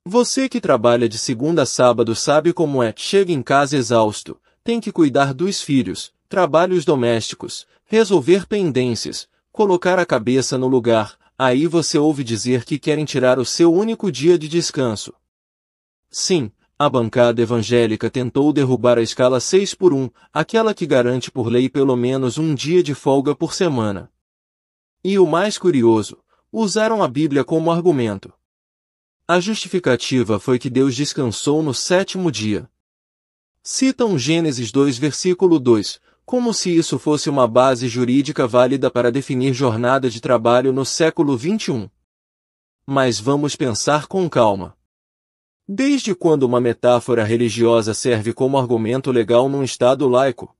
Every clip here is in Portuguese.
Você que trabalha de segunda a sábado sabe como é. Chega em casa exausto, tem que cuidar dos filhos, trabalhos domésticos, resolver pendências, colocar a cabeça no lugar. Aí você ouve dizer que querem tirar o seu único dia de descanso. Sim, a bancada evangélica tentou derrubar a escala 6x1, aquela que garante por lei pelo menos um dia de folga por semana. E o mais curioso, usaram a Bíblia como argumento. A justificativa foi que Deus descansou no sétimo dia. Citam Gênesis 2 versículo 2, como se isso fosse uma base jurídica válida para definir jornada de trabalho no século XXI. Mas vamos pensar com calma. Desde quando uma metáfora religiosa serve como argumento legal num Estado laico?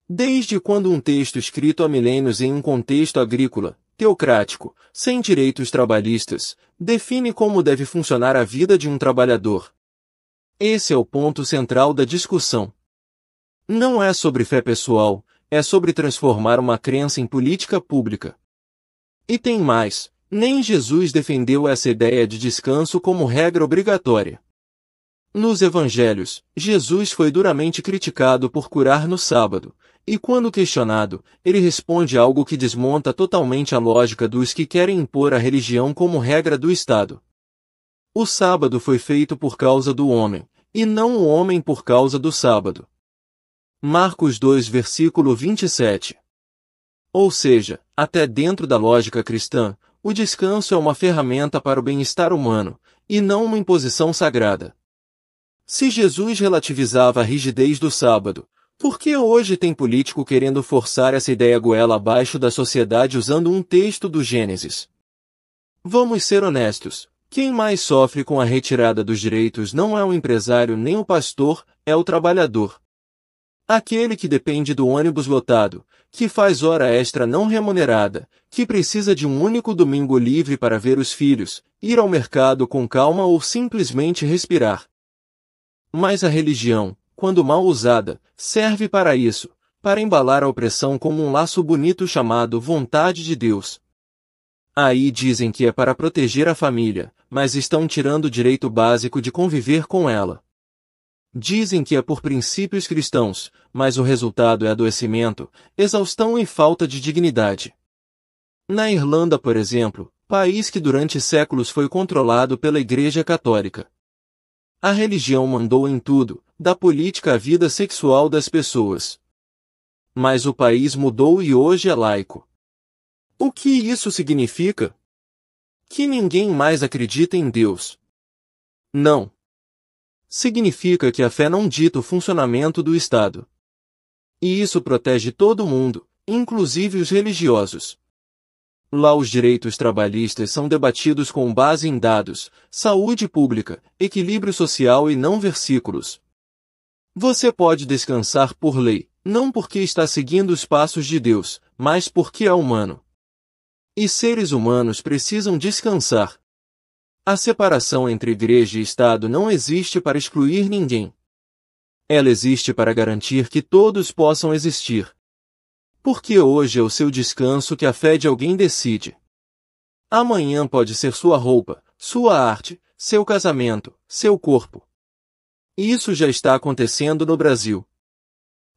Desde quando um texto escrito há milênios em um contexto agrícola, teocrático, sem direitos trabalhistas, define como deve funcionar a vida de um trabalhador? Esse é o ponto central da discussão. Não é sobre fé pessoal, é sobre transformar uma crença em política pública. E tem mais, nem Jesus defendeu essa ideia de descanso como regra obrigatória. Nos evangelhos, Jesus foi duramente criticado por curar no sábado, e quando questionado, ele responde algo que desmonta totalmente a lógica dos que querem impor a religião como regra do Estado. O sábado foi feito por causa do homem, e não o homem por causa do sábado. Marcos 2 versículo 27. Ou seja, até dentro da lógica cristã, o descanso é uma ferramenta para o bem-estar humano, e não uma imposição sagrada. Se Jesus relativizava a rigidez do sábado, por que hoje tem político querendo forçar essa ideia goela abaixo da sociedade usando um texto do Gênesis? Vamos ser honestos, quem mais sofre com a retirada dos direitos não é o empresário nem o pastor, é o trabalhador. Aquele que depende do ônibus lotado, que faz hora extra não remunerada, que precisa de um único domingo livre para ver os filhos, ir ao mercado com calma ou simplesmente respirar. Mas a religião, quando mal usada, serve para isso, para embalar a opressão como um laço bonito chamado vontade de Deus. Aí dizem que é para proteger a família, mas estão tirando o direito básico de conviver com ela. Dizem que é por princípios cristãos, mas o resultado é adoecimento, exaustão e falta de dignidade. Na Irlanda, por exemplo, país que durante séculos foi controlado pela Igreja Católica, a religião mandou em tudo, da política à vida sexual das pessoas. Mas o país mudou e hoje é laico. O que isso significa? Que ninguém mais acredita em Deus. Não. Significa que a fé não dita o funcionamento do Estado. E isso protege todo mundo, inclusive os religiosos. Lá os direitos trabalhistas são debatidos com base em dados, saúde pública, equilíbrio social e não versículos. Você pode descansar por lei, não porque está seguindo os passos de Deus, mas porque é humano. E seres humanos precisam descansar. A separação entre igreja e Estado não existe para excluir ninguém. Ela existe para garantir que todos possam existir. Porque hoje é o seu descanso que a fé de alguém decide. Amanhã pode ser sua roupa, sua arte, seu casamento, seu corpo. E isso já está acontecendo no Brasil.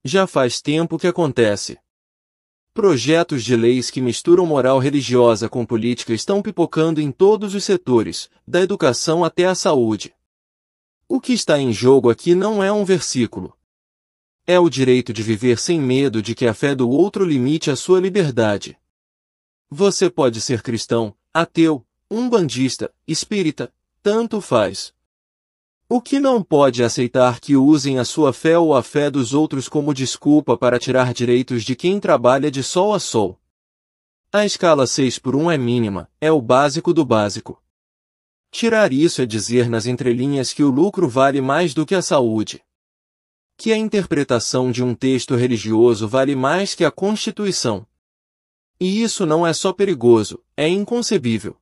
Já faz tempo que acontece. Projetos de leis que misturam moral religiosa com política estão pipocando em todos os setores, da educação até a saúde. O que está em jogo aqui não é um versículo. É o direito de viver sem medo de que a fé do outro limite a sua liberdade. Você pode ser cristão, ateu, umbandista, espírita, tanto faz. O que não pode aceitar que usem a sua fé ou a fé dos outros como desculpa para tirar direitos de quem trabalha de sol a sol. A escala 6x1 é mínima, é o básico do básico. Tirar isso é dizer nas entrelinhas que o lucro vale mais do que a saúde. Que a interpretação de um texto religioso vale mais que a Constituição. E isso não é só perigoso, é inconcebível.